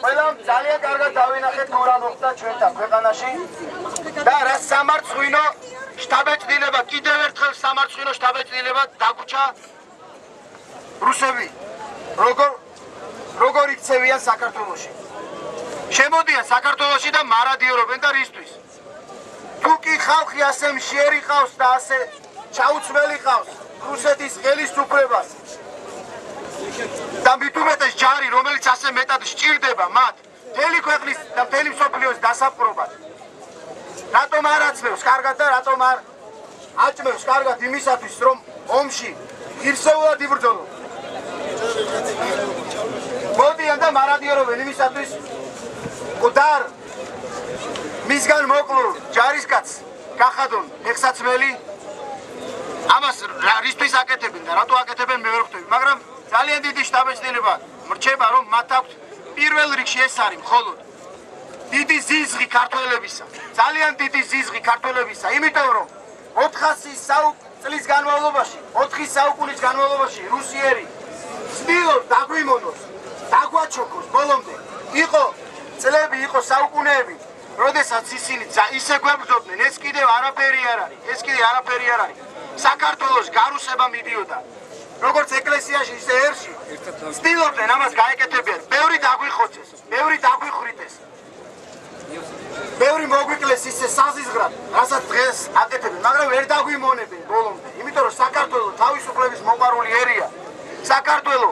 ყველამ ძალიან კარგად დავინახეთ თუ რა მოხდა ჩვენთან ქვეყანაში და რა სამარცხვინო შტაბ-ეჭდილება კიდევ ერთხელ სამარცხვინო შტაბ-ეჭდილება დაგუჩა რუსები როგორ იქცევიან საქართველოში შემოდიან საქართველოში და მარადიორობენ და რისთვის თუ კი ხალხი ასე მშიერი ყავს და ასე ჩაუცმელი ყავს რუსეთის ხელისუფლებას და მით უმეტეს ჯარი რომელიც ასე მეტად სჭირდება მათ მთელი ქვეყნის და მთელი მსოფლიოს დასაპყრობად რატომ არ აცნევს კარგად და რატომ არ აჭმევს კარგად იმისათვის რომ ომში ღირსეულად იბრძოლო მოდიან და მარადიორობენ იმისათვის მკვდარ მისგან მოკლულ ჯარისკაცს გახადონ ფეხსაცმელი ამას რისთვის აკეთებენ და რატო აკეთებენ მე ვერ ხვდები მაგრამ ძალიან დიდი შტაბ-ეჭდილება მრჩება რომ მათ აქვს პირველ რიგში ეს არის მხოლოდ დიდი ზიზღი ქართველებისა ძალიან დიდი ზიზღი ქართველებისა იმიტომ რომ 400 წლის განმავლობაში 4 საუკუნის განმავლობაში რუსიერი ცდილობს დაგვიმონოს დაგვაჩოქოს ბოლომდე იყო წლები იყო საუკუნეები როდესაც ისინი ისე გვებრძოდნენ ეს კიდევ არაფერი არ არის საქართველოს გარუსება მიდიოდა როგორც ეკლესიაში ისე ერში ცდილობდნენ ამას გაეკეთებიან ბევრი დაგვიხოცეს ბევრი დაგვიხრიტეს ბევრი მოგვიკლეს ისე საზიზღრად რასაც დღეს აკეთებენ მაგრამ ვერ დაგვიმონებენ ბოლომდე იმიტომ რომ საქართველო თავისუფლების მოყვარული ერია საქართველო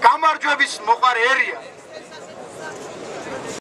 გამარჯვების მოყვარე ერია